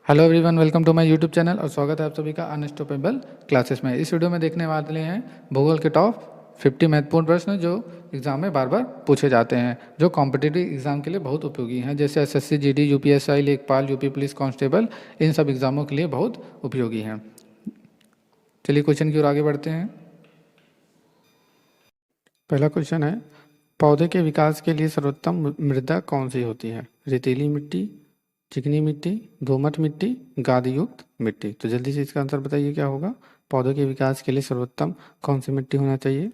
Hello everyone, welcome to my YouTube channel और स्वागत है आप सभी का अनस्टॉपेबल क्लासेस में। इस वीडियो में देखने वाले हैं भूगोल के टॉप 50 महत्वपूर्ण प्रश्न जो एग्जाम में बार बार पूछे जाते हैं, जो कॉम्पिटिटिव एग्जाम के लिए बहुत उपयोगी हैं, जैसे एसएससी, जीडी, यूपीएसआई, लेखपाल, यूपी पुलिस कांस्टेबल, इन सब एग्जामों के लिए बहुत उपयोगी हैं। चलिए क्वेश्चन की ओर आगे बढ़ते हैं। पहला क्वेश्चन है, पौधे के विकास के लिए सर्वोत्तम मृदा कौन सी होती है? रेतीली मिट्टी, चिकनी मिट्टी, दोमट मिट्टी, गाद युक्त मिट्टी। तो जल्दी से इसका आंसर बताइए क्या होगा। पौधों के विकास के लिए सर्वोत्तम कौन सी मिट्टी होना चाहिए?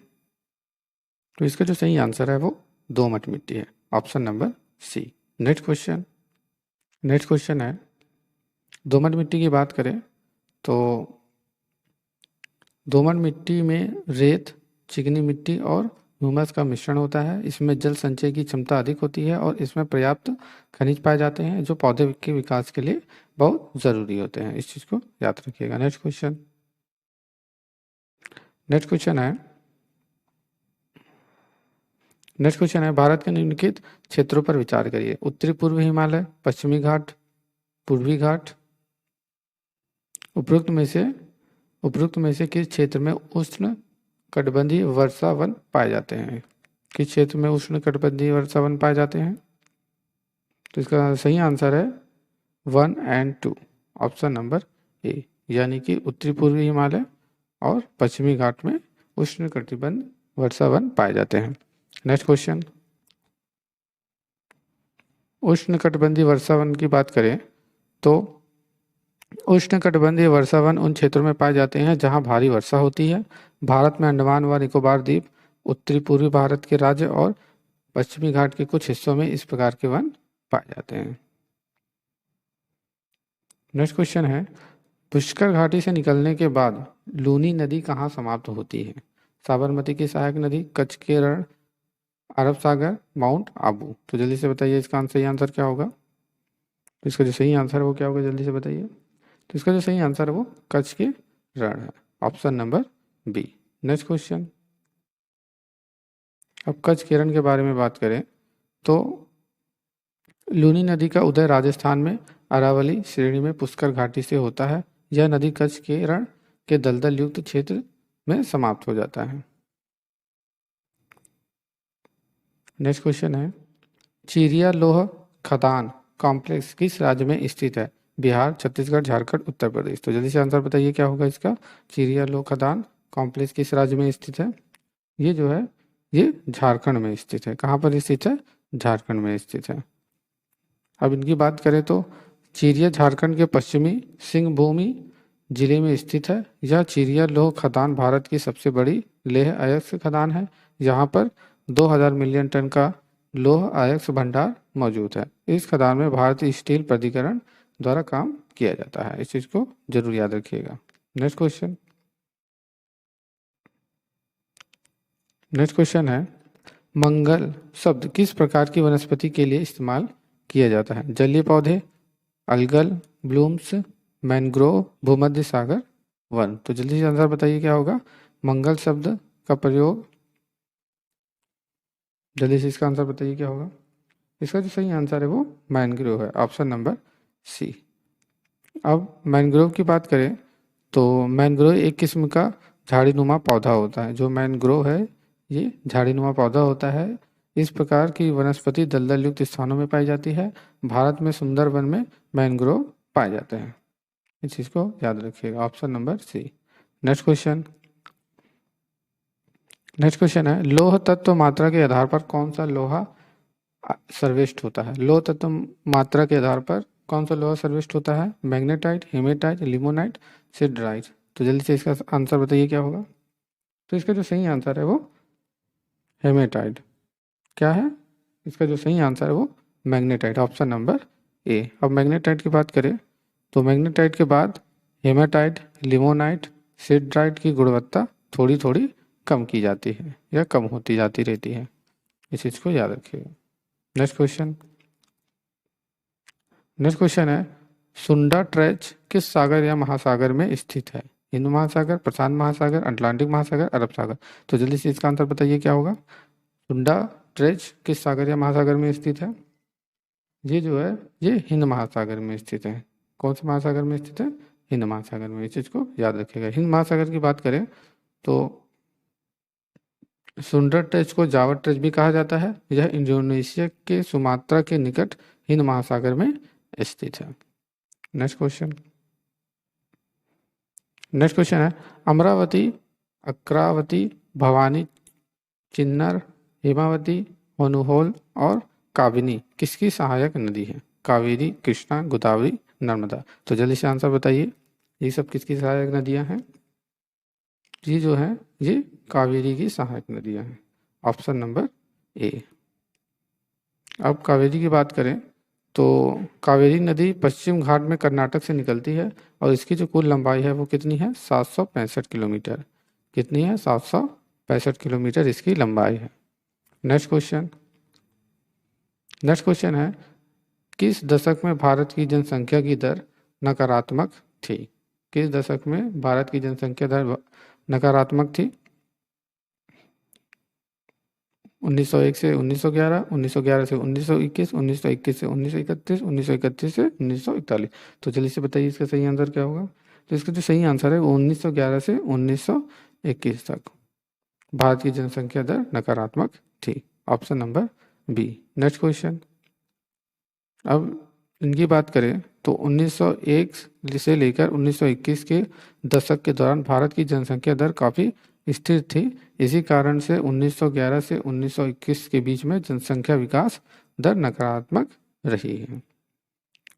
तो इसका जो सही आंसर है वो दोमट मिट्टी है, option number C. Next question है, दोमट मिट्टी की बात करें तो दोमट मिट्टी में रेत, चिकनी मिट्टी और ह्यूमस का मिश्रण होता है। इसमें जल संचय की क्षमता अधिक होती है और इसमें पर्याप्त खनिज पाए जाते हैं जो पौधे के विकास के लिए बहुत ज़रूरी होते हैं। इस चीज़ को याद रखिएगा। नेक्स्ट क्वेश्चन है, भारत के निम्नलिखित क्षेत्रों पर विचार करिए। उत्तरी पूर्व हिमालय, पश्चिमी घाट, पूर्वी घाट। उपरोक्त में से किस क्षेत्र में उष्ण कटिबंधीय वर्षा वन पाए जाते हैं? किस क्षेत्र में उष्ण कटिबंधीय वर्षा वन पाए जाते हैं? तो इसका सही आंसर है 1 और 2, ऑप्शन नंबर ए, यानी कि उत्तरी पूर्वी हिमालय और पश्चिमी घाट में उष्ण कटिबंध वर्षा वन पाए जाते हैं। नेक्स्ट क्वेश्चन, उष्ण कटिबंधीय वर्षा वन की बात करें तो उष्ण कटिबंधीय वर्षा वन उन क्षेत्रों में पाए जाते हैं जहां भारी वर्षा होती है। भारत में अंडमान व निकोबार द्वीप, उत्तरी पूर्वी भारत के राज्य और पश्चिमी घाट के कुछ हिस्सों में इस प्रकार के वन पाए जाते हैं। नेक्स्ट क्वेश्चन है, पुष्कर घाटी से निकलने के बाद लूनी नदी कहाँ समाप्त होती है? साबरमती की सहायक नदी, कच्छ के रण, अरब सागर, माउंट आबू। तो जल्दी से बताइए इसका सही आंसर क्या होगा। तो इसका जो सही आंसर है वो क्या होगा, जल्दी से बताइए। तो इसका जो सही आंसर है वो कच्छ के रण है, option number B. Next question, अब कच्छ के रण के बारे में बात करें तो लूनी नदी का उदय राजस्थान में अरावली श्रेणी में पुष्कर घाटी से होता है। यह नदी कच्छ के रण के दलदल युक्त क्षेत्र में समाप्त हो जाता है। नेक्स्ट क्वेश्चन है, चिरिया लोह खदान कॉम्प्लेक्स किस राज्य में स्थित है? बिहार, छत्तीसगढ़, झारखंड, उत्तर प्रदेश। तो जल्दी से आंसर बताइए क्या होगा इसका। चिरिया लोह खदान कॉम्प्लेक्स किस राज्य में स्थित है? ये जो है ये झारखंड में स्थित है। कहाँ पर स्थित है? झारखंड में स्थित है। अब इनकी बात करें तो चिरिया झारखंड के पश्चिमी सिंहभूमि जिले में स्थित है। यह चिरिया लोह खदान भारत की सबसे बड़ी लेह अयस्क खदान है। यहाँ पर 2000 मिलियन टन का लोह अयस्क भंडार मौजूद है। इस खदान में भारतीय स्टील प्राधिकरण द्वारा काम किया जाता है। इस चीज को जरूर याद रखिएगा। नेक्स्ट क्वेश्चन है, मंगल शब्द किस प्रकार की वनस्पति के लिए इस्तेमाल किया जाता है? जलीय पौधे, अलगल, ब्लूम्स, मैंग्रोव, भूमध्य सागर वन। तो जल्दी से आंसर बताइए क्या होगा। मंगल शब्द का प्रयोग, जल्दी से इसका आंसर बताइए क्या होगा। इसका जो सही आंसर है वो मैंग्रोव है, ऑप्शन नंबर सी। अब मैंग्रोव की बात करें तो मैंग्रोव एक किस्म का झाड़ीनुमा पौधा होता है। जो मैंग्रोव है ये झाड़ीनुमा पौधा होता है। इस प्रकार की वनस्पति दलदल युक्त स्थानों में पाई जाती है। भारत में सुंदरवन में मैंग्रोव पाए जाते हैं। इस चीज को याद रखिएगा, option number C. Next question है, लौह तत्व मात्रा के आधार पर कौन सा लोहा सर्वश्रेष्ठ होता है? लौह तत्व मात्रा के आधार पर कौन सा लोहा सर्वश्रेष्ठ होता है? Magnetite, hematite, limonite, siderite. तो जल्दी से इसका आंसर बताइए क्या होगा। तो इसका जो सही आंसर है वो हेमेटाइट। क्या है इसका जो सही आंसर है वो मैग्नेटाइट, ऑप्शन नंबर ए। अब मैग्नेटाइट की बात करें तो मैग्नेटाइट के बाद हेमेटाइट, लिमोनाइट, सिडराइट की गुणवत्ता थोड़ी थोड़ी कम की जाती है या कम होती जाती रहती है। इस चीज को याद रखिएगा। नेक्स्ट क्वेश्चन है, सुंडा ट्रेच किस सागर या महासागर में स्थित है? हिंद महासागर, प्रशांत महासागर, अटलांटिक महासागर, अरब सागर। तो जल्दी से इसका आंसर बताइए क्या होगा। सुंडा ट्रेच किस सागर या महासागर में स्थित है? ये जो है ये हिंद महासागर में स्थित है। कौन से महासागर में स्थित है? हिंद महासागर में। इस चीज को याद रखिएगा। हिंद महासागर की बात करें तो सुंदर ट्रेंच को जावा ट्रेंच भी कहा जाता है। यह इंडोनेशिया के सुमात्रा के निकट हिंद महासागर में स्थित है। नेक्स्ट क्वेश्चन है अमरावती, अक्रावती, भवानी, चिन्नर, हेमावती, होनुहोल और काबिनी किसकी सहायक नदी है? कावेरी, कृष्णा, गोदावरी, नर्मदा। तो जल्दी से आंसर बताइए, ये सब किसकी सहायक नदियां हैं? ये जो है ये कावेरी की सहायक नदियां हैं। Option number A. अब कावेरी की बात करें तो कावेरी नदी पश्चिम घाट में कर्नाटक से निकलती है और इसकी जो कुल लंबाई है वो कितनी है? 765 किलोमीटर। कितनी है? 765 किलोमीटर इसकी लंबाई है। नेक्स्ट क्वेश्चन है किस दशक में भारत की जनसंख्या की दर नकारात्मक थी? किस दशक में भारत की जनसंख्या दर नकारात्मक थी? 1901 से 1911, 1911 से 1921, 1921 से 1931, 1931 से 1941। तो जल्दी से बताइए इसका सही आंसर क्या होगा? तो इसका जो सही आंसर है वो 1911 से 1921 तक भारत की जनसंख्या दर नकारात्मक थी। Option number B. Next question, अब इनकी बात करें तो 1901 से लेकर 1921 के दशक के दौरान भारत की जनसंख्या दर काफ़ी स्थिर थी। इसी कारण से 1911 से 1921 के बीच में जनसंख्या विकास दर नकारात्मक रही है।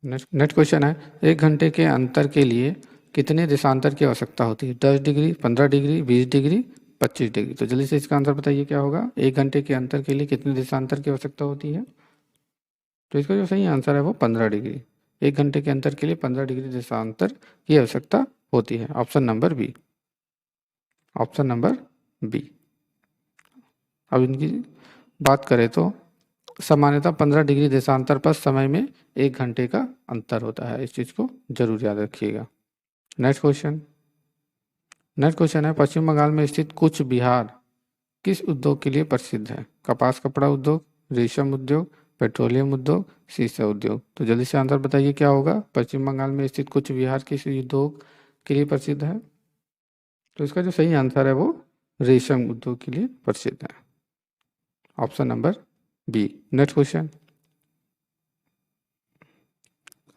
नेक्स्ट क्वेश्चन है 1 घंटे के अंतर के लिए कितने देशांतर की आवश्यकता होती है? 10 डिग्री, 15 डिग्री, 20 डिग्री, 25 डिग्री। तो जल्दी से इसका आंसर बताइए क्या होगा? 1 घंटे के अंतर के लिए कितने देशांतर की आवश्यकता होती है? तो इसका जो सही आंसर है वो 15 डिग्री। 1 घंटे के अंतर के लिए 15 डिग्री देशांतर की आवश्यकता होती है। Option number B. Option number B. अब इनकी बात करें तो सामान्यतः 15 डिग्री देशांतर पर समय में 1 घंटे का अंतर होता है। इस चीज़ को जरूर याद रखिएगा। नेक्स्ट क्वेश्चन है पश्चिम बंगाल में स्थित कुछ बिहार किस उद्योग के लिए प्रसिद्ध है? कपास कपड़ा उद्योग, रेशम उद्योग, पेट्रोलियम उद्योग, शीशा उद्योग। तो जल्दी से आंसर बताइए क्या होगा? पश्चिम बंगाल में स्थित कुछ बिहार किस उद्योग के लिए प्रसिद्ध है? तो इसका जो सही आंसर है वो रेशम उद्योग के लिए प्रसिद्ध है। Option number B. Next question,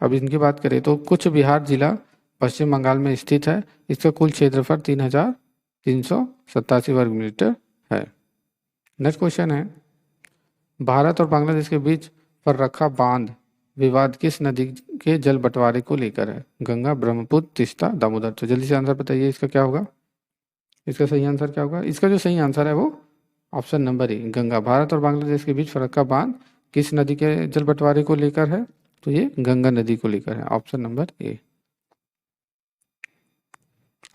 अब इनकी बात करें तो कुछ बिहार जिला पश्चिम बंगाल में स्थित है। इसका कुल क्षेत्रफल 3387 वर्ग मीटर है। नेक्स्ट क्वेश्चन है भारत और बांग्लादेश के बीच फर्रखा बांध विवाद किस नदी के जल बंटवारे को लेकर है? गंगा, ब्रह्मपुत्र, तीस्ता, दामोदर। तो जल्दी से आंसर बताइए इसका क्या होगा? इसका सही आंसर क्या होगा? इसका जो सही आंसर है वो option number A, Ganga. Bharat और बांग्लादेश के बीच फर्रखा बांध किस नदी के जल बंटवारे को लेकर है? तो ये गंगा नदी को लेकर है। Option number A.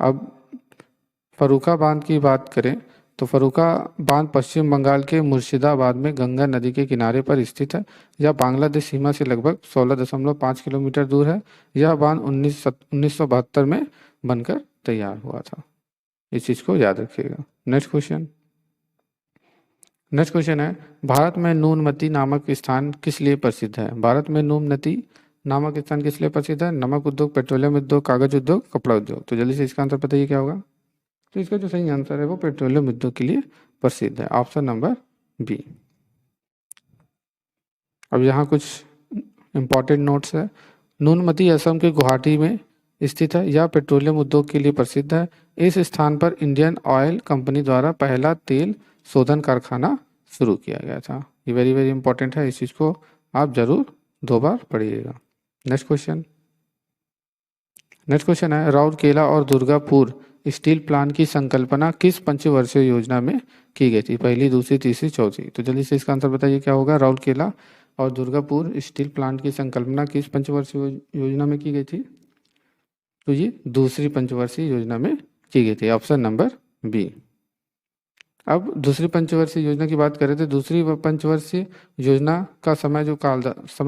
अब फर्रुखा बांध की बात करें तो फर्रुखा बांध पश्चिम बंगाल के मुर्शिदाबाद में गंगा नदी के किनारे पर स्थित है। यह बांग्लादेश सीमा से लगभग 16.5 किलोमीटर दूर है। यह बांध 1972 में बनकर तैयार हुआ था। इस चीज़ को याद रखिएगा। नेक्स्ट क्वेश्चन है भारत में नूनमती नामक स्थान किस लिए प्रसिद्ध है? भारत में नूनमती नामक स्थान किस लिए प्रसिद्ध है? नमक उद्योग, पेट्रोलियम उद्योग, कागज उद्योग, कपड़ा उद्योग। तो जल्दी से इसका आंसर बताइए क्या होगा? तो इसका जो सही आंसर है वो पेट्रोलियम उद्योग के लिए प्रसिद्ध है। Option number B. अब यहाँ कुछ इम्पॉर्टेंट नोट्स है। नूनमती असम के गुवाहाटी में स्थित है। यह पेट्रोलियम उद्योग के लिए प्रसिद्ध है। इस स्थान पर इंडियन ऑयल कंपनी द्वारा पहला तेल शोधन कारखाना शुरू किया गया था। ये वेरी वेरी इंपॉर्टेंट है। इस चीज़ को आप जरूर 2 बार पढ़िएगा। नेक्स्ट क्वेश्चन है राउरकेला और दुर्गापुर स्टील प्लांट की संकल्पना किस पंचवर्षीय योजना में की गई थी? पहली, दूसरी, तीसरी, चौथी। तो जल्दी से इसका आंसर बताइए क्या होगा? राउरकेला और दुर्गापुर स्टील प्लांट की संकल्पना किस पंचवर्षीय योजना में की गई थी? तो ये दूसरी पंचवर्षीय योजना में की गई थी। Option number B. अब दूसरी पंचवर्षीय योजना की बात करें तो दूसरी पंचवर्षीय योजना का समय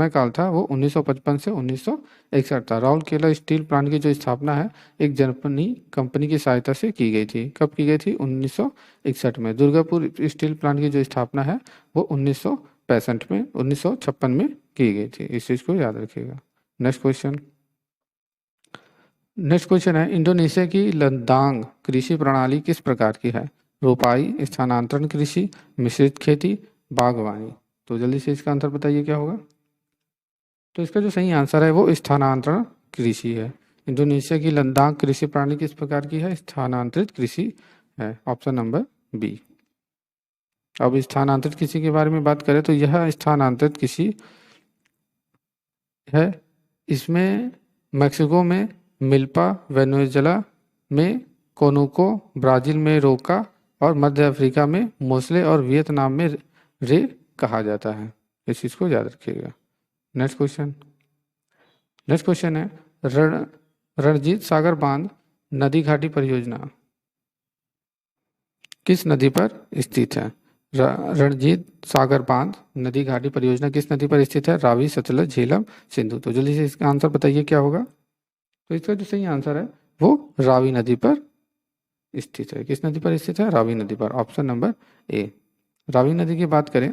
काल था वो 1955 से 1961 था। राउरकेला स्टील प्लांट की जो स्थापना है एक जापानी कंपनी की सहायता से की गई थी। कब की गई थी? 1961 में। दुर्गापुर स्टील प्लांट की जो स्थापना है वो 1956 में की गई थी। इस चीज़ को याद रखिएगा। नेक्स्ट नेक्स्ट क्वेश्चन है, इंडोनेशिया की लद्दाख कृषि प्रणाली किस प्रकार की है? रोपाई, स्थानांतरण कृषि, मिश्रित खेती, बागवानी। तो जल्दी से इसका आंसर बताइए क्या होगा। तो इसका जो सही आंसर है वो स्थानांतरण कृषि है। इंडोनेशिया की लद्दाख कृषि प्रणाली किस प्रकार की है? स्थानांतरित कृषि है, ऑप्शन नंबर बी। अब स्थानांतरित कृषि के बारे में बात करें तो यह स्थानांतरित कृषि है। इसमें मैक्सिको में मिल्पा, वेनेजुएला में कोनुको, ब्राज़ील में रोका और मध्य अफ्रीका में मोसले और वियतनाम में रे कहा जाता है। इस चीज़ को याद रखिएगा। नेक्स्ट क्वेश्चन है, रणजीत सागर बांध नदी घाटी परियोजना किस नदी पर स्थित है? रणजीत सागर बांध नदी घाटी परियोजना किस नदी पर स्थित है? रावी, सतलज, झेलम, सिंधु। तो जल्दी से इसका आंसर बताइए क्या होगा। तो इसका जो सही आंसर है वो रावी नदी पर स्थित है। किस नदी पर स्थित है? रावी नदी पर, ऑप्शन नंबर ए। रावी नदी की बात करें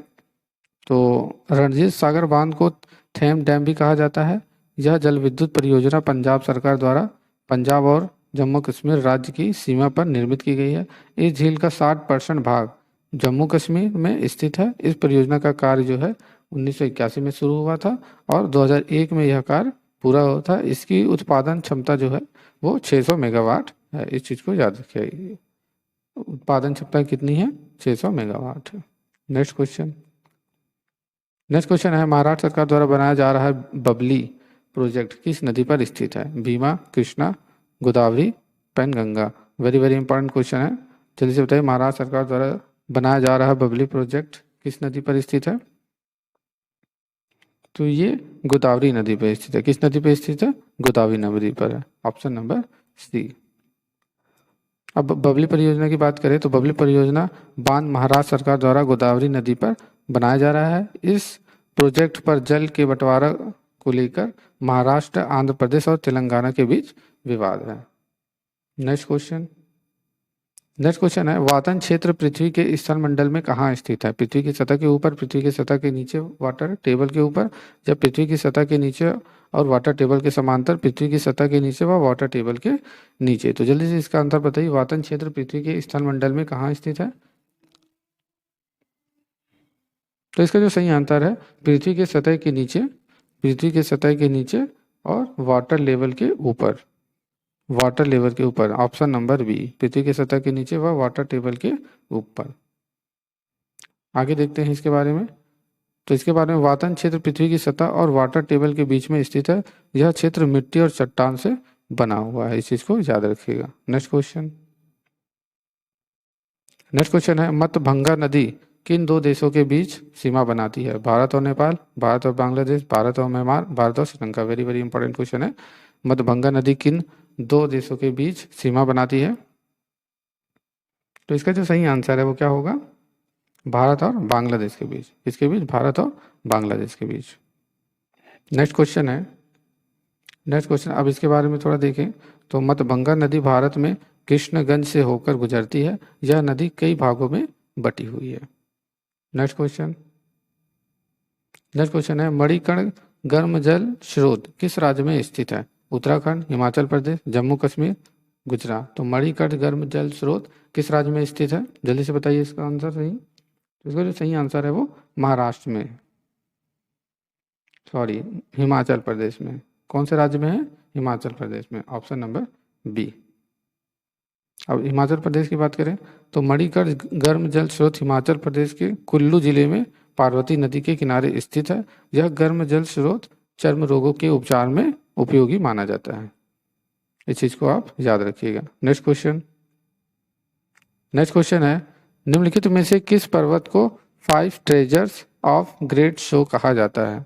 तो रणजीत सागर बांध को थेम डैम भी कहा जाता है। यह जल विद्युत परियोजना पंजाब सरकार द्वारा पंजाब और जम्मू कश्मीर राज्य की सीमा पर निर्मित की गई है। इस झील का 60% भाग जम्मू कश्मीर में स्थित है। इस परियोजना का कार्य जो है 1981 में शुरू हुआ था और 2001 में यह कार्य पूरा हुआ था। इसकी उत्पादन क्षमता जो है वो 600 मेगावाट है। इस चीज़ को याद रखिए, उत्पादन क्षमता कितनी है? 600 मेगावाट है। नेक्स्ट क्वेश्चन है, महाराष्ट्र सरकार द्वारा बनाया जा रहा है बबली प्रोजेक्ट किस नदी पर स्थित है? Bhima, Krishna, Godavari, Penganga. Very very important question है, जल्दी से बताइए। महाराष्ट्र सरकार द्वारा बनाया जा रहा है बबली प्रोजेक्ट किस नदी पर स्थित है? तो ये गोदावरी नदी पर स्थित है। किस नदी पर स्थित है? गोदावरी नदी पर है, ऑप्शन नंबर सी। अब बबली परियोजना की बात करें तो बबली परियोजना बांध महाराष्ट्र सरकार द्वारा गोदावरी नदी पर बनाया जा रहा है। इस प्रोजेक्ट पर जल के बंटवारा को लेकर महाराष्ट्र, आंध्र प्रदेश और तेलंगाना के बीच विवाद है। नेक्स्ट क्वेश्चन है, वातन क्षेत्र पृथ्वी के स्थल मंडल में कहाँ स्थित है? पृथ्वी की सतह के ऊपर, पृथ्वी की सतह के नीचे, वाटर टेबल के ऊपर, या पृथ्वी की सतह के नीचे और वाटर टेबल के समांतर, पृथ्वी की सतह के नीचे व वाटर टेबल के नीचे। तो जल्दी से इसका आंसर बताइए, वातन क्षेत्र पृथ्वी के स्थल मंडल में कहाँ स्थित है? तो इसका जो सही आंसर है पृथ्वी के सतह के नीचे, पृथ्वी के सतह के नीचे और वाटर लेवल के ऊपर, वाटर लेवल के ऊपर, ऑप्शन नंबर बी। पृथ्वी के सतह के नीचे व वाटर टेबल के ऊपर। आगे देखते हैं इसके बारे में। तो इसके बारे में, वातन क्षेत्र पृथ्वी की सतह और वाटर टेबल के बीच में स्थित है। यह क्षेत्र मिट्टी और चट्टान से बना हुआ है। इस चीज को याद रखिएगा। नेक्स्ट क्वेश्चन है, मतभंगा नदी किन दो देशों के बीच सीमा बनाती है? भारत और नेपाल, भारत और बांग्लादेश, भारत और म्यांमार, भारत और Sri Lanka. Very very important question है। मतभंगा नदी किन दो देशों के बीच सीमा बनाती है? तो इसका जो सही आंसर है वो क्या होगा? भारत और बांग्लादेश के बीच। इसके बीच, भारत और बांग्लादेश के बीच। नेक्स्ट क्वेश्चन, अब इसके बारे में थोड़ा देखें तो मतभंगा नदी भारत में कृष्णगंज से होकर गुजरती है। यह नदी कई भागों में बटी हुई है। नेक्स्ट क्वेश्चन है, मणिकर्ण गर्म जल स्रोत किस राज्य में स्थित है? उत्तराखंड, हिमाचल प्रदेश, जम्मू कश्मीर, गुजरात। तो मणिकर्ण गर्म जल स्रोत किस राज्य में स्थित है? जल्दी से बताइए इसका आंसर सही। तो इसका जो सही आंसर है वो महाराष्ट्र में, सॉरी हिमाचल प्रदेश में। कौन से राज्य में है? हिमाचल प्रदेश में, ऑप्शन नंबर बी। अब हिमाचल प्रदेश की बात करें तो मणिकर्ण गर्म जल स्रोत हिमाचल प्रदेश के कुल्लू जिले में पार्वती नदी के किनारे स्थित है। यह गर्म जल स्रोत चर्म रोगों के उपचार में उपयोगी माना जाता है। इस चीज को आप याद रखिएगा। नेक्स्ट क्वेश्चन है, निम्नलिखित में से किस पर्वत को 5 ट्रेजर्स ऑफ ग्रेट शो कहा जाता है?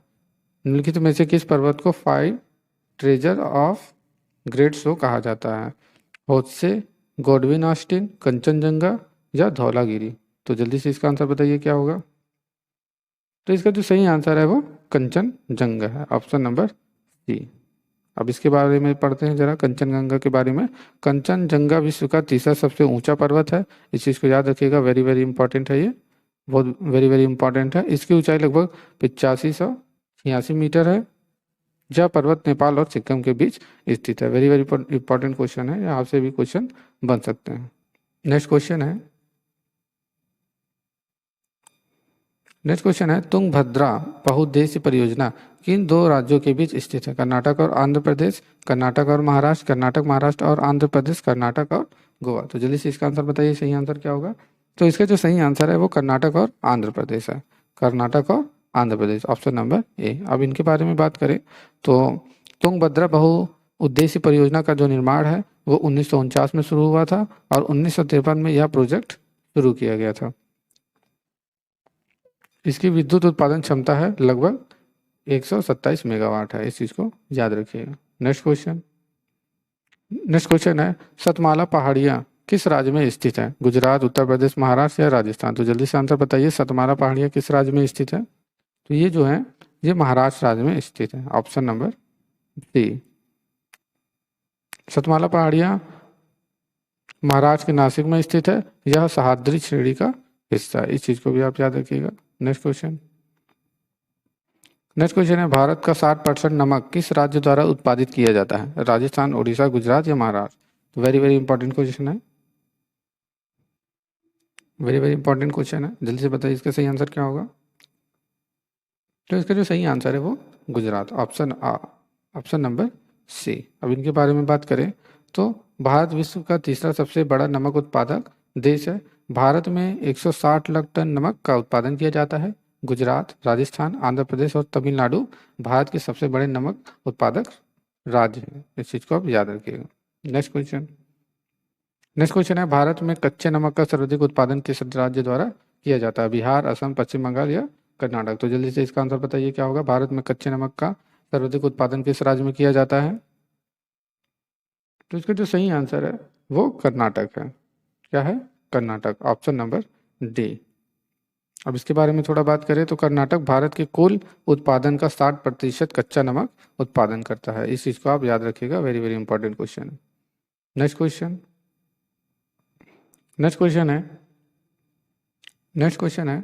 निम्नलिखित में से किस पर्वत को 5 ट्रेजर ऑफ ग्रेट शो कहा जाता है? होत्से, गॉडविन ऑस्टिन, कंचनजंगा या धौलागिरी। तो जल्दी से इसका आंसर बताइए क्या होगा। तो इसका जो सही आंसर है वो कंचनजंगा है, ऑप्शन नंबर सी। अब इसके बारे में पढ़ते हैं जरा, कंचनजंगा के बारे में। कंचनजंगा विश्व का तीसरा सबसे ऊंचा पर्वत है। इस चीज़ को याद रखिएगा, वेरी वेरी इंपॉर्टेंट है ये, बहुत वेरी वेरी इंपॉर्टेंट है। इसकी ऊंचाई लगभग 8586 मीटर है। यह पर्वत नेपाल और सिक्किम के बीच स्थित है। वेरी वेरी इंपॉर्टेंट क्वेश्चन है, यहाँ से भी क्वेश्चन बन सकते हैं। नेक्स्ट क्वेश्चन है, तुंगभद्रा बहुउद्देशीय परियोजना किन दो राज्यों के बीच स्थित है? कर्नाटक और आंध्र प्रदेश, कर्नाटक और महाराष्ट्र, कर्नाटक महाराष्ट्र और आंध्र प्रदेश, कर्नाटक और गोवा। तो जल्दी से इसका आंसर बताइए, सही आंसर क्या होगा? तो इसका जो सही आंसर है वो कर्नाटक और आंध्र प्रदेश है। कर्नाटक और Andhra Pradesh, option number A. अब इनके बारे में बात करें तो तुंगभद्रा बहुउद्देशीय परियोजना का जो निर्माण है वो 1949 में शुरू हुआ था और 1953 में यह प्रोजेक्ट शुरू किया गया था। इसकी विद्युत उत्पादन क्षमता है लगभग 127 मेगावाट है, इस चीज को याद रखिएगा। नेक्स्ट क्वेश्चन है, सतमाला पहाड़ियाँ किस राज्य में स्थित है? गुजरात, उत्तर प्रदेश, महाराष्ट्र या राजस्थान? तो जल्दी से आंसर बताइए, सतमाला पहाड़ियाँ किस राज्य में स्थित है? तो ये जो है ये महाराष्ट्र राज्य में स्थित है, ऑप्शन नंबर सी। सतमाला पहाड़ियाँ महाराष्ट्र के नासिक में स्थित है, यह सह्याद्री श्रेणी का हिस्सा है, इस चीज को भी आप याद रखिएगा। नेक्स्ट क्वेश्चन है, भारत का 60% नमक किस राज्य द्वारा उत्पादित किया जाता है? राजस्थान, उड़ीसा, गुजरात या महाराष्ट्र? तो वेरी वेरी इंपॉर्टेंट क्वेश्चन है, वेरी वेरी इंपॉर्टेंट क्वेश्चन है, जल्दी से बताइए इसका सही आंसर क्या होगा? तो इसका जो सही आंसर है वो गुजरात, ऑप्शन नंबर सी। अब इनके बारे में बात करें तो भारत विश्व का तीसरा सबसे बड़ा नमक उत्पादक देश है। भारत में 160 लाख टन नमक का उत्पादन किया जाता है। गुजरात, राजस्थान, आंध्र प्रदेश और तमिलनाडु भारत के सबसे बड़े नमक उत्पादक राज्य हैं, इस चीज को आप याद रखिएगा। नेक्स्ट क्वेश्चन है, भारत में कच्चे नमक का सर्वाधिक उत्पादन किस राज्य द्वारा किया जाता है? बिहार, असम, पश्चिम बंगाल या कर्नाटक? तो जल्दी से इसका आंसर बताइए क्या होगा? भारत में कच्चे नमक का सर्वाधिक उत्पादन किस राज्य में किया जाता है? तो इसका जो सही आंसर है वो कर्नाटक है। क्या है? Karnataka, option number D. अब इसके बारे में थोड़ा बात करें तो कर्नाटक भारत के कुल उत्पादन का 60% कच्चा नमक उत्पादन करता है, इस चीज को आप याद रखिएगा, वेरी वेरी इंपॉर्टेंट क्वेश्चन है। नेक्स्ट क्वेश्चन है,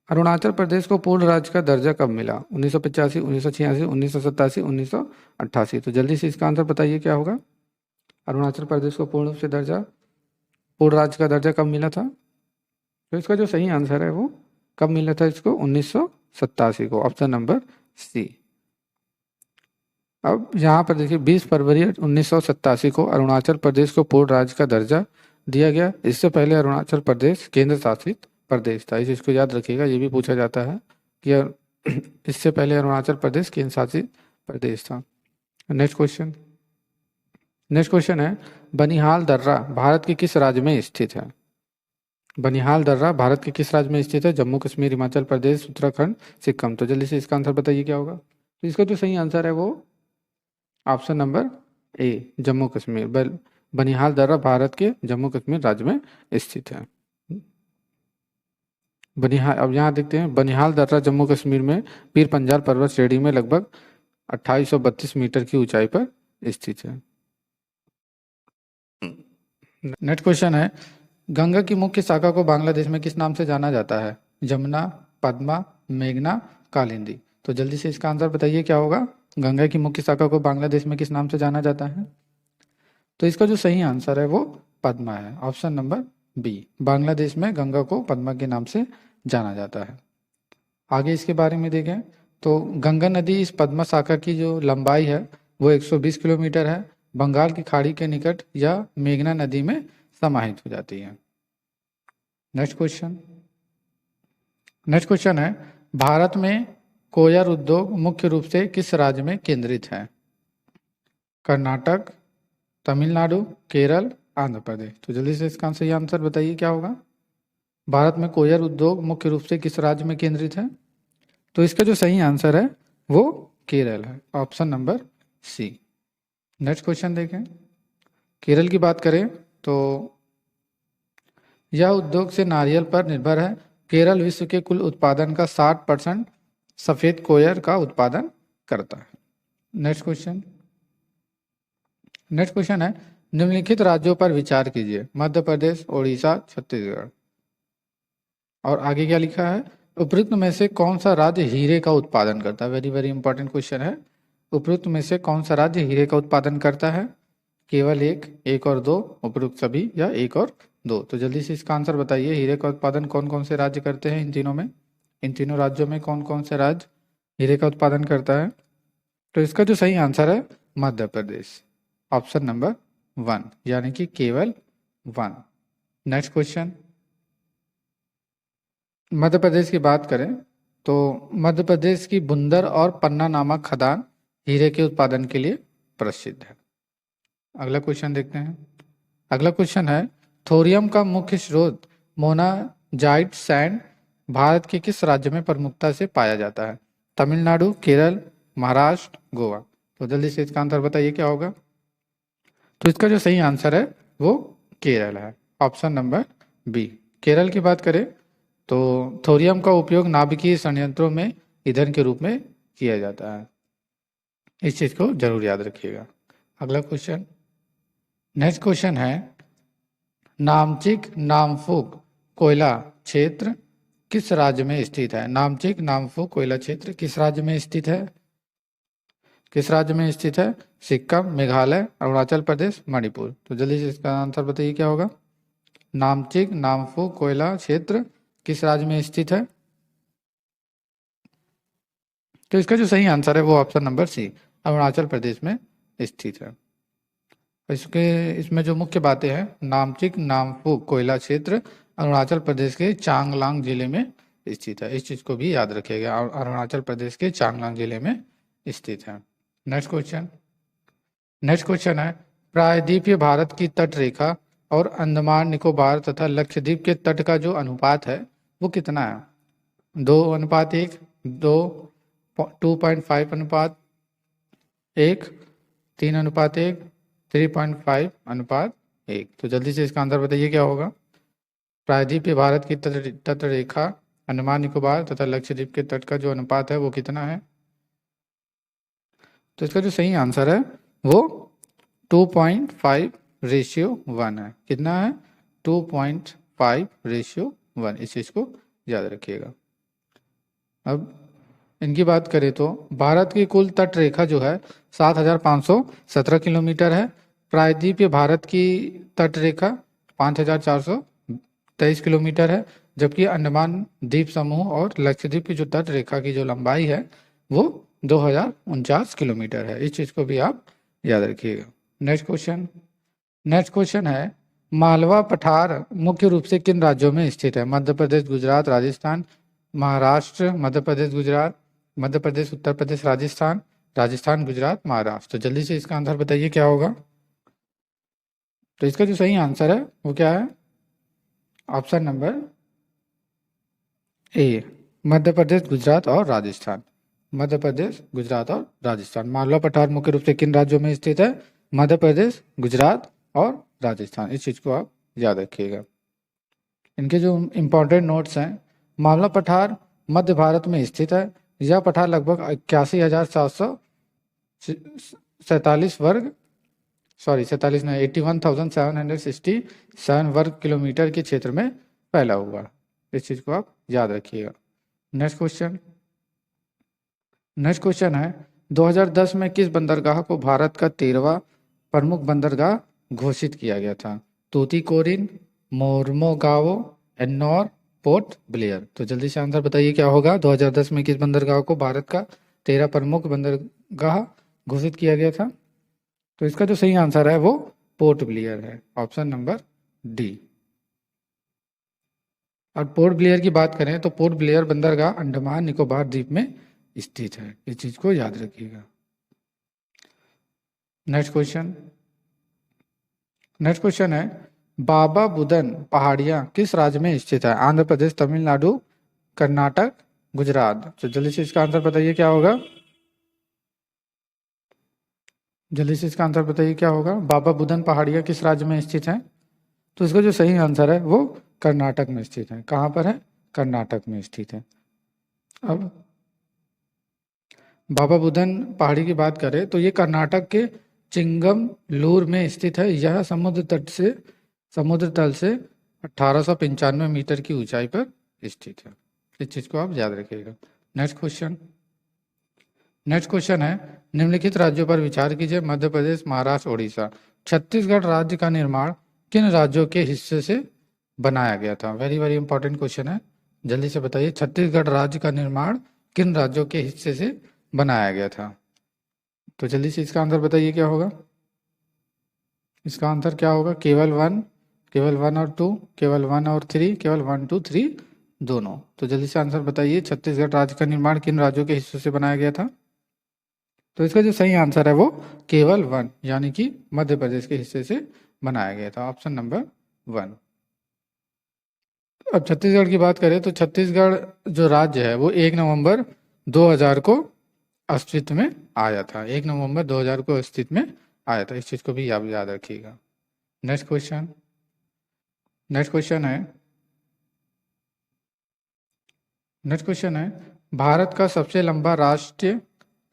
अरुणाचल प्रदेश को पूर्ण राज्य का दर्जा कब मिला? 1985, 1986, 1987, 1988? तो जल्दी से इसका आंसर बताइए क्या होगा? अरुणाचल प्रदेश को पूर्ण राज्य का दर्जा कब मिला था? तो इसका जो सही आंसर है वो कब मिला था इसको? 1987 को, ऑप्शन नंबर सी। अब यहाँ पर देखिए 20 फरवरी 1987 को अरुणाचल प्रदेश को पूर्ण राज्य का दर्जा दिया गया। इससे पहले अरुणाचल प्रदेश केंद्र शासित प्रदेश था, इस चीज को याद रखिएगा, ये भी पूछा जाता है कि इससे पहले अरुणाचल प्रदेश केंद्र शासित प्रदेश था। नेक्स्ट क्वेश्चन है, बनिहाल दर्रा भारत के किस राज्य में स्थित है? बनिहाल दर्रा भारत के किस राज्य में स्थित है? जम्मू कश्मीर, हिमाचल प्रदेश, उत्तराखंड, सिक्किम? तो जल्दी से इसका आंसर बताइए क्या होगा? तो इसका जो सही आंसर है वो option number A, Jammu Kashmir. Banihal दर्रा भारत के जम्मू कश्मीर राज्य में स्थित है। अब यहाँ देखते हैं, बनिहाल दर्रा जम्मू कश्मीर में पीर पंजाल पर्वत श्रेणी में लगभग 2832 मीटर की ऊंचाई पर स्थित है। नेक्स्ट क्वेश्चन है, गंगा की मुख्य शाखा को बांग्लादेश में किस नाम से जाना जाता है? जमुना, पद्मा, मेघना, कालिंदी? तो जल्दी से इसका आंसर बताइए क्या होगा? गंगा की मुख्य शाखा को बांग्लादेश में किस नाम से जाना जाता है? तो इसका जो सही आंसर है वो पद्मा है, ऑप्शन नंबर बी। बांग्लादेश में गंगा को पद्मा के नाम से जाना जाता है। आगे इसके बारे में देखें तो गंगा नदी इस पद्मा शाखा की जो लंबाई है वो 120 किलोमीटर है। बंगाल की खाड़ी के निकट यह मेघना नदी में समाहित हो जाती है। नेक्स्ट क्वेश्चन है, भारत में कोयर उद्योग मुख्य रूप से किस राज्य में केंद्रित है? कर्नाटक, तमिलनाडु, केरल, आंध्र प्रदेश? तो जल्दी से इसका सही आंसर बताइए क्या होगा? भारत में कोयर उद्योग मुख्य रूप से किस राज्य में केंद्रित है? तो इसका जो सही आंसर है वो केरल है, option number C. Next question देखें, केरल की बात करें तो यह उद्योग से नारियल पर निर्भर है। केरल विश्व के कुल उत्पादन का 60% सफेद कोयर का उत्पादन करता है। नेक्स्ट क्वेश्चन है, निम्नलिखित राज्यों पर विचार कीजिए, मध्य प्रदेश, ओडिशा, छत्तीसगढ़? और आगे क्या लिखा है, उपरोक्त में से कौन सा राज्य हीरे का उत्पादन करता है? वेरी वेरी इंपॉर्टेंट क्वेश्चन है। उपरोक्त में से कौन सा राज्य हीरे का उत्पादन करता है? केवल एक और दो, उपरोक्त सभी, या एक और दो? तो जल्दी से इसका आंसर बताइए। हीरे का उत्पादन कौन कौन से राज्य करते हैं इन तीनों में? इन तीनों राज्यों में कौन कौन से राज्य हीरे का उत्पादन करता है? तो इसका जो सही आंसर है मध्य प्रदेश, ऑप्शन नंबर 1, यानी कि केवल 1। नेक्स्ट क्वेश्चन, मध्य प्रदेश की बात करें तो मध्य प्रदेश की बुंदर और पन्ना नामक खदान हीरे के उत्पादन के लिए प्रसिद्ध है। अगला क्वेश्चन देखते हैं। अगला क्वेश्चन है, थोरियम का मुख्य स्रोत मोनाजाइट सैंड भारत के किस राज्य में प्रमुखता से पाया जाता है? तमिलनाडु, केरल, महाराष्ट्र, गोवा? तो जल्दी से इसका आंसर बताइए क्या होगा। तो इसका जो सही आंसर है वो केरल है, ऑप्शन नंबर बी। केरल की बात करें तो थोरियम का उपयोग नाभिकीय संयंत्रों में ईंधन के रूप में किया जाता है। इस चीज को जरूर याद रखिएगा। अगला क्वेश्चन, नेक्स्ट क्वेश्चन है, नामचिक नामफुक कोयला क्षेत्र किस राज्य में स्थित है? नामचिक नामफुक कोयला क्षेत्र किस राज्य में स्थित है? किस राज्य में स्थित है? सिक्किम, मेघालय, अरुणाचल प्रदेश, मणिपुर? तो जल्दी से इसका आंसर बताइए क्या होगा। नामचिक नामफुक कोयला क्षेत्र किस राज्य में स्थित है? तो इसका जो सही आंसर है वो ऑप्शन नंबर सी, अरुणाचल प्रदेश में स्थित है। इसमें जो मुख्य बातें हैं, नामचिक नामफुक कोयला क्षेत्र अरुणाचल प्रदेश के चांगलांग जिले में स्थित है। इस चीज को भी याद रखिएगा, अरुणाचल प्रदेश के चांगलांग जिले में स्थित है। नेक्स्ट क्वेश्चन है, प्रायद्वीपीय भारत की तट रेखा और अंडमान निकोबार तथा लक्षद्वीप के तट का जो अनुपात है वो कितना है? 2:1, 2.5:1, 3:1, 3.5:1। तो जल्दी से इसका आंसर बताइए क्या होगा। प्रायद्वीपीय भारत की तट रेखा, अंडमान निकोबार तथा लक्षद्वीप के तट का जो अनुपात है वो कितना है? तो इसका जो सही आंसर है वो 2.5:1 है। कितना है? 2.5:1। इस चीज को याद रखिएगा। अब इनकी बात करें तो भारत की कुल तट रेखा जो है 7,517 किलोमीटर है। प्रायद्वीपीय भारत की तट रेखा 5,423 किलोमीटर है, जबकि अंडमान द्वीप समूह और लक्षद्वीप की जो तट रेखा की जो लंबाई है वो 2,049 किलोमीटर है। इस चीज को भी आप याद रखिएगा। नेक्स्ट क्वेश्चन है, मालवा पठार मुख्य रूप से किन राज्यों में स्थित है? मध्य प्रदेश, गुजरात, राजस्थान, महाराष्ट्र, मध्य प्रदेश, गुजरात, मध्य प्रदेश, उत्तर प्रदेश, राजस्थान, राजस्थान, गुजरात, महाराष्ट्र? तो जल्दी से इसका आंसर बताइए क्या होगा। तो इसका जो सही आंसर है वो क्या है? Option number A, Madhya Pradesh, Gujarat और राजस्थान। मध्य प्रदेश, गुजरात और राजस्थान। मालवा पठार मुख्य रूप से किन राज्यों में स्थित है? मध्य प्रदेश, गुजरात और राजस्थान। इस चीज को आप याद रखिएगा। इनके जो इंपॉर्टेंट नोट्स हैं, मालवा पठार मध्य भारत में स्थित है। यह पठार लगभग 81,747 वर्ग 81,767 वर्ग किलोमीटर के क्षेत्र में फैला हुआ। इस चीज को आप याद रखिएगा। नेक्स्ट क्वेश्चन है, 2010 में किस बंदरगाह को भारत का 13वां प्रमुख बंदरगाह घोषित किया गया था? तूतीकोरिन, मोरमोगाओ, एन्नौर, पोर्ट ब्लेयर? तो जल्दी से आंसर बताइए क्या होगा। 2010 में किस बंदरगाह को भारत का 13 प्रमुख बंदरगाह घोषित किया गया था? तो इसका जो सही आंसर है वो पोर्ट ब्लेयर है, ऑप्शन नंबर डी। और पोर्ट ब्लेयर की बात करें तो पोर्ट ब्लेयर बंदरगाह अंडमान निकोबार द्वीप में स्थित है। इस चीज को याद रखिएगा। नेक्स्ट क्वेश्चन है, बाबा बुदन पहाड़ियां किस राज्य में स्थित है? आंध्र प्रदेश, तमिलनाडु, कर्नाटक, गुजरात? तो जल्दी से इसका आंसर बताइए क्या होगा। जल्दी से इसका आंसर बताइए क्या होगा। बाबा बुदन पहाड़ियां किस राज्य में स्थित है? तो इसका जो सही आंसर है वो कर्नाटक में स्थित है। कहाँ पर है? कर्नाटक में स्थित है। अब बाबा बुदन पहाड़ी की बात करें तो ये कर्नाटक के चिंगमलूर में स्थित है। यह समुद्र तल से 1895 मीटर की ऊंचाई पर स्थित है। इस चीज को आप याद रखिएगा। नेक्स्ट क्वेश्चन है, निम्नलिखित राज्यों पर विचार कीजिए, मध्य प्रदेश, महाराष्ट्र, उड़ीसा। छत्तीसगढ़ राज्य का निर्माण किन राज्यों के हिस्से से बनाया गया था? वेरी वेरी इंपॉर्टेंट क्वेश्चन है, जल्दी से बताइए। छत्तीसगढ़ राज्य का निर्माण किन राज्यों के हिस्से से बनाया गया था? तो जल्दी से इसका आंसर बताइए क्या होगा। इसका आंसर क्या होगा? केवल वन और टू, केवल 1 और 3, केवल 1 2 3 दोनों। तो जल्दी से आंसर बताइए, छत्तीसगढ़ राज्य का निर्माण किन राज्यों के हिस्सों से बनाया गया था? तो इसका जो सही आंसर है वो केवल 1 यानी कि मध्य प्रदेश के हिस्से से बनाया गया था, ऑप्शन नंबर 1। अब छत्तीसगढ़ की बात करें तो छत्तीसगढ़ जो राज्य है वो 1 नवंबर 2000 को अस्तित्व में आया था। 1 नवंबर 2000 को अस्तित्व में आया था, इस चीज को भी याद रखिएगा। नेक्स्ट क्वेश्चन है, भारत का सबसे लंबा राष्ट्रीय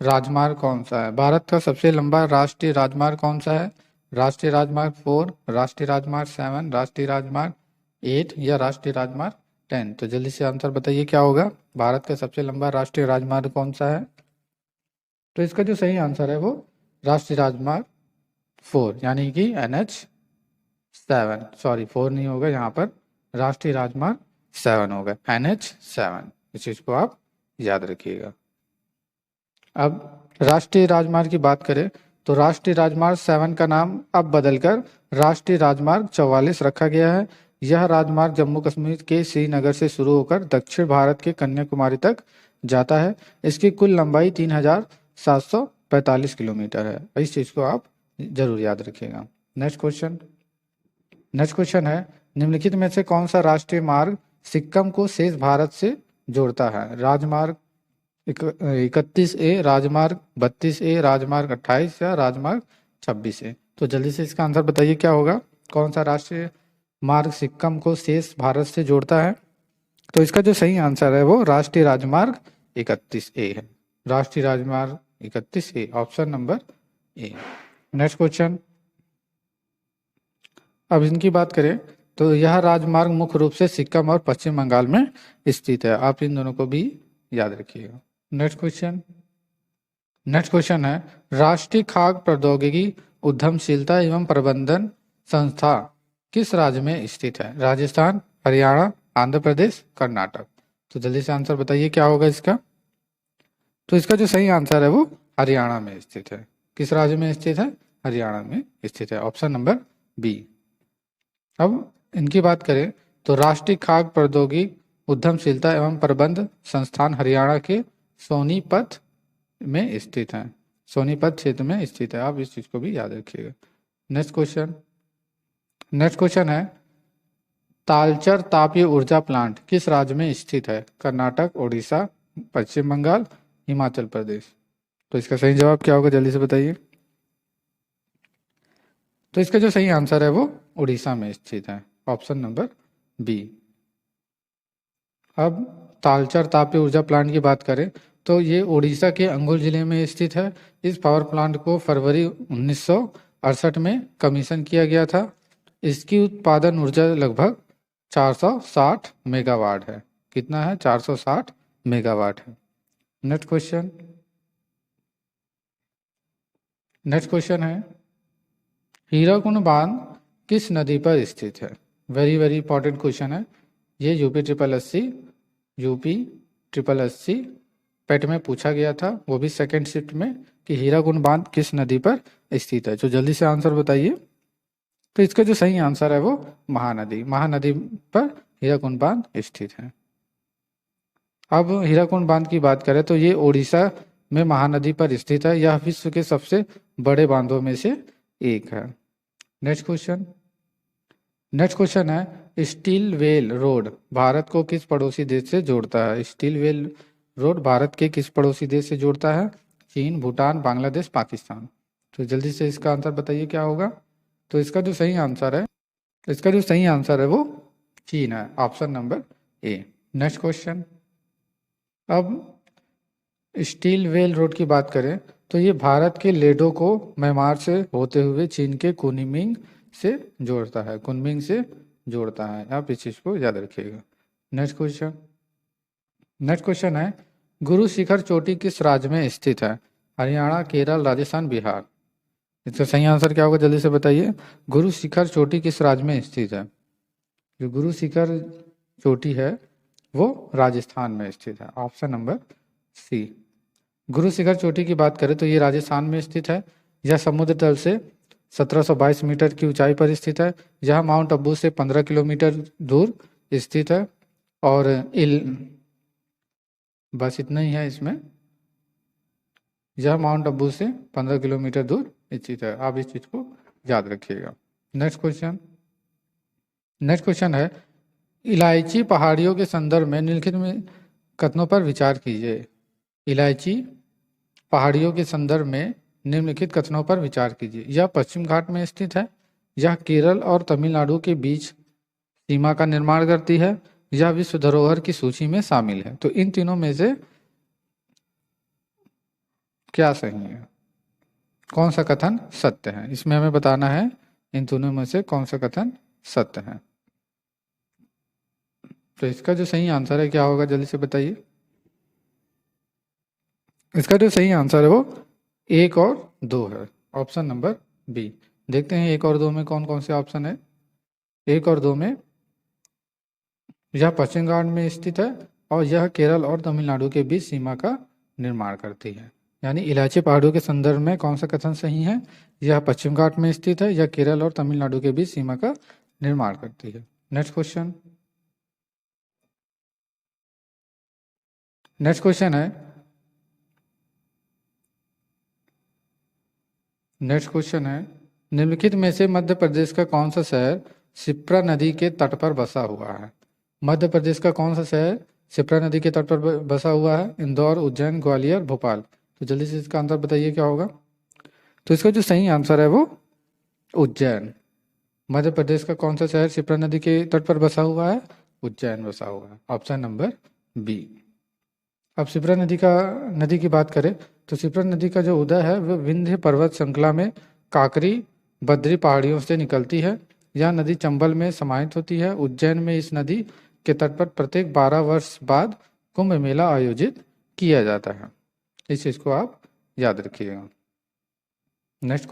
राजमार्ग कौन सा है? भारत का सबसे लंबा राष्ट्रीय राजमार्ग कौन सा है? राष्ट्रीय राजमार्ग 4, राष्ट्रीय राजमार्ग 7, राष्ट्रीय राजमार्ग 8 या राष्ट्रीय राजमार्ग 10? तो जल्दी से आंसर बताइए क्या होगा। भारत का सबसे लंबा राष्ट्रीय राजमार्ग कौन सा है? तो इसका जो सही आंसर है वो राष्ट्रीय राजमार्ग 4 यानी कि NH7, सॉरी 4 नहीं होगा यहाँ पर, राष्ट्रीय राजमार्ग 7 होगा, NH7। इस चीज को आप याद रखिएगा। अब राष्ट्रीय राजमार्ग की बात करें तो राष्ट्रीय राजमार्ग 7 का नाम अब बदलकर राष्ट्रीय राजमार्ग 44 रखा गया है। यह राजमार्ग जम्मू कश्मीर के श्रीनगर से शुरू होकर दक्षिण भारत के कन्याकुमारी तक जाता है। इसकी कुल लंबाई 3745 किलोमीटर है। इस चीज को आप जरूर याद रखिएगा। नेक्स्ट क्वेश्चन है, निम्नलिखित में से कौन सा राष्ट्रीय मार्ग सिक्किम को शेष भारत से जोड़ता है? राजमार्ग 31A, राजमार्ग 32A, राजमार्ग 28 या राजमार्ग 26A? तो जल्दी से इसका आंसर बताइए क्या होगा। कौन सा राष्ट्रीय मार्ग सिक्किम को शेष भारत से जोड़ता है? तो इसका जो सही आंसर है वो राष्ट्रीय राजमार्ग 31A है, राष्ट्रीय राजमार्ग 31A, option number A. Next question, अब इनकी बात करें तो यह राजमार्ग मुख्य रूप से सिक्किम और पश्चिम बंगाल में स्थित है। आप इन दोनों को भी याद रखिएगा। नेक्स्ट क्वेश्चन है, राष्ट्रीय खाद्य प्रौद्योगिकी उद्यमशीलता एवं प्रबंधन संस्था किस राज्य में स्थित है? राजस्थान, हरियाणा, आंध्र प्रदेश, कर्नाटक? तो जल्दी से आंसर बताइए क्या होगा इसका। तो इसका जो सही आंसर है वो हरियाणा में स्थित है। किस राज्य में स्थित है? हरियाणा में स्थित है, ऑप्शन नंबर बी। अब इनकी बात करें तो राष्ट्रीय खाद्य प्रौद्योगिकी उद्यमशीलता एवं प्रबंध संस्थान हरियाणा के सोनीपत में स्थित है, सोनीपत क्षेत्र में स्थित है। आप इस चीज को भी याद रखिएगा। नेक्स्ट क्वेश्चन है, तालचर तापीय ऊर्जा प्लांट किस राज्य में स्थित है? कर्नाटक, उड़ीसा, पश्चिम बंगाल, हिमाचल प्रदेश? तो इसका सही जवाब क्या होगा, जल्दी से बताइए। तो इसका जो सही आंसर है वो उड़ीसा में स्थित है, ऑप्शन नंबर बी। अब तालचर तापीय ऊर्जा प्लांट की बात करें तो ये उड़ीसा के अंगुल जिले में स्थित है। इस पावर प्लांट को फरवरी 1968 में कमीशन किया गया था। इसकी उत्पादन ऊर्जा लगभग 460 मेगावाट है। कितना है? 460 मेगावाट है। नेक्स्ट क्वेश्चन है, हीराकुंड बांध किस नदी पर स्थित है? वेरी वेरी इंपॉर्टेंट क्वेश्चन है ये। यूपी ट्रिपल एस पेट में पूछा गया था, वो भी सेकंड शिफ्ट में, कि हीराकुंड बांध किस नदी पर स्थित है। तो जल्दी से आंसर बताइए। तो इसका जो सही आंसर है वो महानदी पर हीराकुंड बांध स्थित है। अब हीराकुंड बांध की बात करें तो ये ओडिशा में महानदी पर स्थित है। यह विश्व के सबसे बड़े बांधों में से एक है। नेक्स्ट क्वेश्चन है, स्टील वेल रोड भारत को किस पड़ोसी देश से जोड़ता है? स्टील वेल रोड भारत के किस पड़ोसी देश से जोड़ता है? चीन, भूटान, बांग्लादेश, पाकिस्तान? तो जल्दी से इसका आंसर बताइए क्या होगा। तो इसका जो सही आंसर है वो चीन है, option number A. Next question, अब स्टील वेल रोड की बात करें तो ये भारत के लेडो को म्यांमार से होते हुए चीन के कुनमिंग से जोड़ता है। आप इस चीज को याद रखिएगा। नेक्स्ट क्वेश्चन है, गुरु शिखर चोटी किस राज्य में स्थित है? हरियाणा, केरल, राजस्थान, बिहार। इसका सही आंसर क्या होगा जल्दी से बताइए। गुरु शिखर चोटी किस राज्य में स्थित है? जो गुरु शिखर चोटी है वो राजस्थान में स्थित है। Option number C. Guru Shikhar चोटी की बात करें तो ये राजस्थान में स्थित है। यह समुद्र तल से 1722 मीटर की ऊंचाई पर स्थित है। यह माउंट अबू से 15 किलोमीटर दूर स्थित है। और बस इतना ही है इसमें। यह माउंट अबू से 15 किलोमीटर दूर स्थित है। आप इस चीज को याद रखिएगा। नेक्स्ट क्वेश्चन है, इलायची पहाड़ियों के संदर्भ में निम्नलिखित में कथनों पर विचार कीजिए। इलायची पहाड़ियों के संदर्भ में निम्नलिखित कथनों पर विचार कीजिए। यह पश्चिम घाट में स्थित है। यह केरल और तमिलनाडु के बीच सीमा का निर्माण करती है। यह विश्व धरोहर की सूची में शामिल है। तो इन तीनों में से क्या सही है? कौन सा कथन सत्य है? इसमें हमें बताना है इन दोनों में से कौन सा कथन सत्य है। तो इसका जो सही आंसर है क्या होगा जल्दी से बताइए। इसका जो सही आंसर है वो 1 और 2 है। Option number B. देखते हैं 1 और 2 में कौन कौन से ऑप्शन है। 1 और 2 में यह पश्चिम घाट में स्थित है और यह केरल और तमिलनाडु के बीच सीमा का निर्माण करती है। यानी इलायची पहाड़ियों के संदर्भ में कौन सा कथन सही है? यह पश्चिम घाट में स्थित है, यह केरल और तमिलनाडु के बीच सीमा का निर्माण करती है। नेक्स्ट क्वेश्चन है निम्नलिखित में से मध्य प्रदेश का कौन सा शहर शिप्रा नदी के तट पर बसा हुआ है? मध्य प्रदेश का कौन सा शहर शिप्रा नदी के तट पर बसा हुआ है? इंदौर, उज्जैन, ग्वालियर, भोपाल। तो जल्दी से इसका आंसर बताइए क्या होगा। तो इसका जो सही आंसर है वो उज्जैन। मध्य प्रदेश का कौन सा शहर शिप्रा नदी के तट पर बसा हुआ है? उज्जैन बसा हुआ है। Option number B. अब शिप्रा नदी की बात करें तो शिप्रा नदी का जो उदय है वह विंध्य पर्वत श्रृंखला में काकरी बद्री पहाड़ियों से निकलती है। यह नदी चंबल में समाहित होती है। उज्जैन में इस नदी के तट पर प्रत्येक 12 वर्ष बाद कुंभ मेला आयोजित किया जाता है। इस चीज को आप याद रखिएगा। नेक्स्ट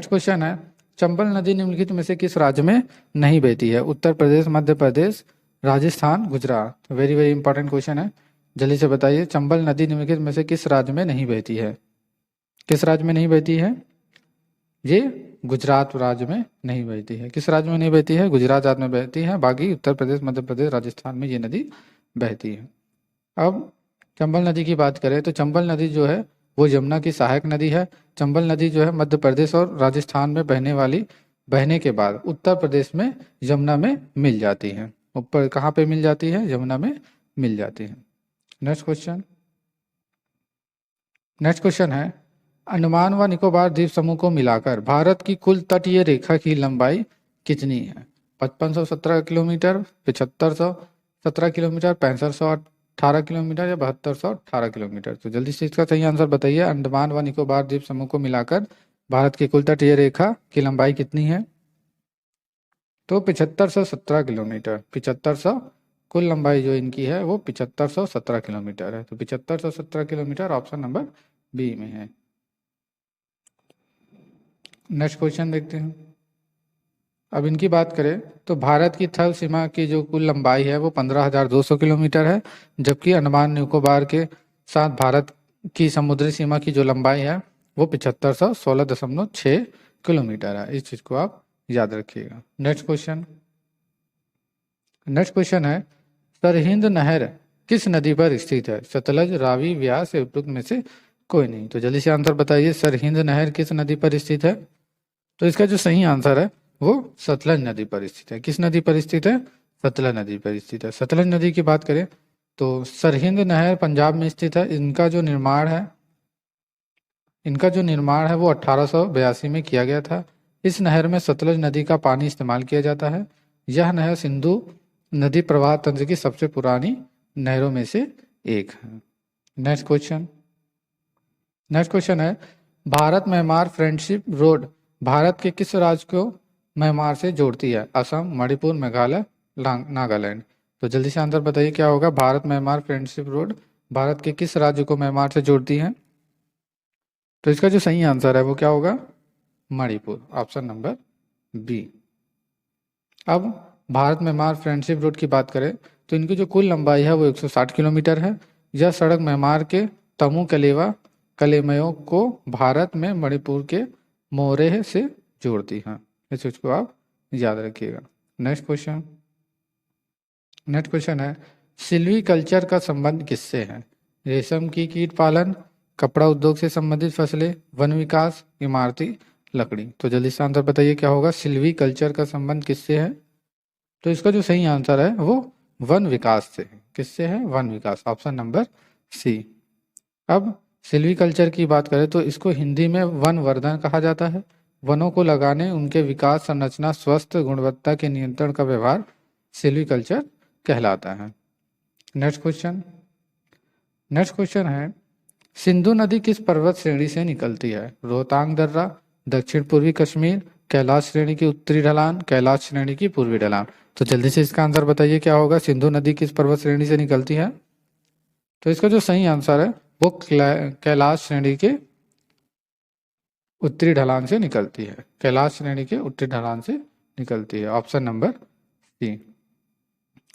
क्वेश्चन है, चंबल नदी निम्नलिखित में से किस राज्य में नहीं बहती है? Uttar Pradesh, Madhya Pradesh, Rajasthan, Gujarat. Very very important question है, जल्दी से बताइए। चंबल नदी निम्नलिखित में से किस राज्य में नहीं बहती है? किस राज्य में नहीं बहती है? ये गुजरात राज्य में नहीं बहती है। किस राज्य में नहीं बहती है? गुजरात राज्य में बहती है। बाकी उत्तर प्रदेश, मध्य प्रदेश, राजस्थान में ये नदी बहती है। अब चंबल नदी की बात करें तो चंबल नदी जो है वो यमुना की सहायक नदी है। चंबल नदी जो है मध्य प्रदेश और राजस्थान में बहने के बाद उत्तर प्रदेश में यमुना में मिल जाती है। ऊपर कहाँ पे मिल जाती है? यमुना में मिल जाती है। नेक्स्ट क्वेश्चन है, अंडमान व निकोबार द्वीप समूह को मिलाकर भारत की कुल तटीय रेखा की लंबाई कितनी है? 5517 किलोमीटर, 7517 किलोमीटर, 6518 किलोमीटर या 7218 किलोमीटर। तो जल्दी से इसका सही आंसर बताइए। अंडमान व निकोबार द्वीप समूह को मिलाकर भारत की कुल तटीय रेखा की लंबाई कितनी है? तो 7517 किलोमीटर। 7500 कुल लंबाई जो इनकी है वो 7517 किलोमीटर है। तो 7517 किलोमीटर ऑप्शन नंबर बी में है। नेक्स्ट क्वेश्चन देखते हैं। अब इनकी बात करें तो भारत की थल सीमा की जो कुल लंबाई है वो 15,200 किलोमीटर है, जबकि अंडमान निकोबार के साथ भारत की समुद्री सीमा की जो लंबाई है वो 7516.6 किलोमीटर है। इस चीज को आप याद रखिएगा। नेक्स्ट क्वेश्चन है, सरहिंद नहर किस नदी पर स्थित है? सतलज, रावी, व्यास या उपरोक्त में से कोई नहीं। तो जल्दी से आंसर बताइए, सरहिंद नहर किस नदी पर स्थित है? तो इसका जो सही आंसर है वो सतलज नदी पर स्थित है। किस नदी पर स्थित है? सतलज नदी पर स्थित है। सतलज नदी की बात करें तो सरहिंद नहर पंजाब में स्थित है। इनका जो निर्माण है वो 1882 में किया गया था। इस नहर में सतलज नदी का पानी इस्तेमाल किया जाता है। यह नहर सिंधु नदी प्रवाह तंत्र की सबसे पुरानी नहरों में से एक है। नेक्स्ट क्वेश्चन है, Bharat Myanmar friendship road Bharat के किस राज्य को म्यांमार से जोड़ती है? असम, मणिपुर, मेघालय, नागालैंड। तो जल्दी से आंसर बताइए क्या होगा। Bharat Myanmar friendship road Bharat के किस राज्य को म्यांमार से जोड़ती है। तो इसका जो सही आंसर है वो क्या होगा, मणिपुर, ऑप्शन नंबर बी। अब भारत म्यांमार फ्रेंडशिप रोड की बात करें तो इनकी जो कुल लंबाई है वो 160 किलोमीटर है। यह सड़क म्यांमार के तमू कलेवा कलेमयो को भारत में मणिपुर के मोरेह से जोड़ती है। इस चीज को आप याद रखिएगा। नेक्स्ट क्वेश्चन है, सिल्वीकल्चर का संबंध किससे है। रेशम की कीट पालन, कपड़ा उद्योग से संबंधित फसलें, वन विकास, इमारती लकड़ी। तो जल्दी से आंसर बताइए क्या होगा। सिल्वीकल्चर का संबंध किससे है। तो इसका जो सही आंसर है वो वन विकास से है। किससे है, वन विकास, ऑप्शन नंबर सी। अब सिल्वीकल्चर की बात करें तो इसको हिंदी में वन वर्धन कहा जाता है। वनों को लगाने, उनके विकास, संरचना, स्वस्थ, गुणवत्ता के नियंत्रण का व्यवहार सिल्वीकल्चर कहलाता है। नेक्स्ट क्वेश्चन है, सिंधु नदी किस पर्वत श्रेणी से निकलती है। रोहतांग दर्रा, दक्षिण पूर्वी कश्मीर, कैलाश श्रेणी की उत्तरी ढलान, कैलाश श्रेणी की पूर्वी ढलान। तो जल्दी से इसका आंसर बताइए क्या होगा। सिंधु नदी किस पर्वत श्रेणी से निकलती है। तो इसका जो सही आंसर है वो कैलाश श्रेणी के उत्तरी ढलान से निकलती है। कैलाश श्रेणी के उत्तरी ढलान से निकलती है, ऑप्शन नंबर सी।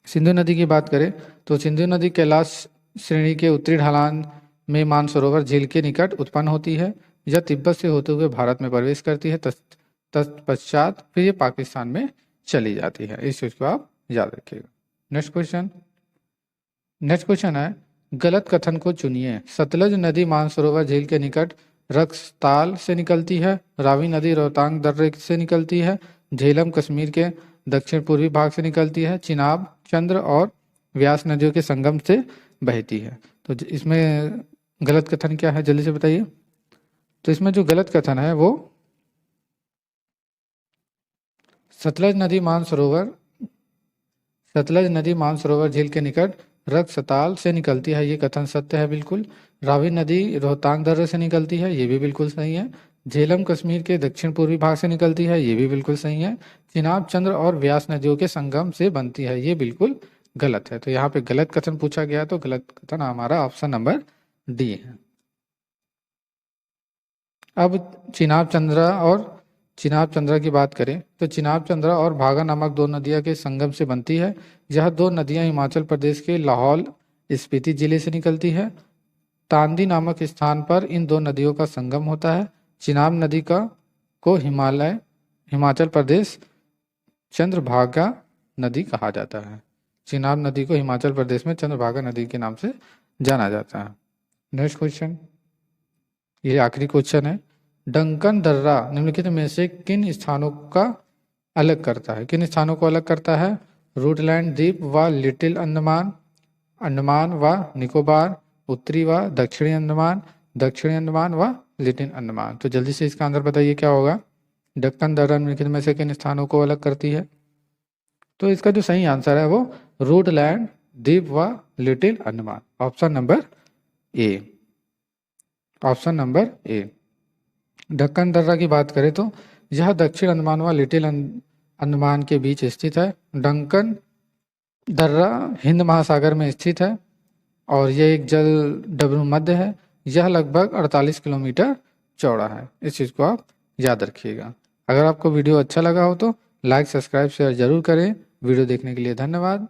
सिंधु नदी की बात करें तो सिंधु नदी कैलाश श्रेणी के उत्तरी ढलान में मानसरोवर झील के निकट उत्पन्न होती है। यह तिब्बत से होते हुए भारत में प्रवेश करती है, तत्पश्चात फिर ये पाकिस्तान में चली जाती है। इस चीज को आप याद रखिएगा। नेक्स्ट क्वेश्चन है, गलत कथन को चुनिए। सतलज नदी मानसरोवर झील के निकट रक्सताल से निकलती है। रावी नदी रोहतांग दर्रे से निकलती है। झेलम कश्मीर के दक्षिण पूर्वी भाग से निकलती है। चिनाब, चंद्र और व्यास नदियों के संगम से बहती है। तो इसमें गलत कथन क्या है, जल्दी से बताइए। तो इसमें जो गलत कथन है वो सतलज नदी मानसरोवर झील के निकट रक्सताल से निकलती है, ये कथन सत्य है बिल्कुल। रावी नदी रोहतांग दर्रे से निकलती है, ये भी बिल्कुल सही है। झेलम कश्मीर के दक्षिण पूर्वी भाग से निकलती है, ये भी बिल्कुल सही है। चिनाब, चंद्र और व्यास नदियों के संगम से बनती है, ये बिल्कुल गलत है। तो यहाँ पे गलत कथन पूछा गया तो गलत कथन हमारा ऑप्शन नंबर डी है। अब चिनाब चंद्रा की बात करें तो चिनाब चंद्रा और भागा नामक दो नदियां के संगम से बनती है। यह दो नदियां हिमाचल प्रदेश के लाहौल स्पीति जिले से निकलती है। तांदी नामक स्थान पर इन दो नदियों का संगम होता है। चिनाब नदी को हिमाचल प्रदेश चंद्रभागा नदी कहा जाता है। चिनाब नदी को हिमाचल प्रदेश में चंद्रभागा नदी के नाम से जाना जाता है। नेक्स्ट क्वेश्चन, ये आखिरी क्वेश्चन है। डंकन दर्रा निम्नलिखित में से किन स्थानों को अलग करता है। रूटलैंड द्वीप व लिटिल अंडमान, अंडमान व निकोबार, उत्तरी व दक्षिणी अंडमान व लिटिल अंडमान। तो जल्दी से इसका आंसर बताइए क्या होगा। डक्कन दर्रा निम्नलिखित में से किन स्थानों को अलग करती है। तो इसका जो सही आंसर है वो रूटलैंड द्वीप व little Andaman, option number A. ढक्कन दर्रा की बात करें तो यह दक्षिण अंडमान व लिटिल अंडमान के बीच स्थित है। डंकन दर्रा हिंद महासागर में स्थित है और यह एक जल डब्ल्यू मध्य है। यह लगभग 48 किलोमीटर चौड़ा है। इस चीज़ को आप याद रखिएगा। अगर आपको वीडियो अच्छा लगा हो तो लाइक, सब्सक्राइब, शेयर जरूर करें। वीडियो देखने के लिए धन्यवाद।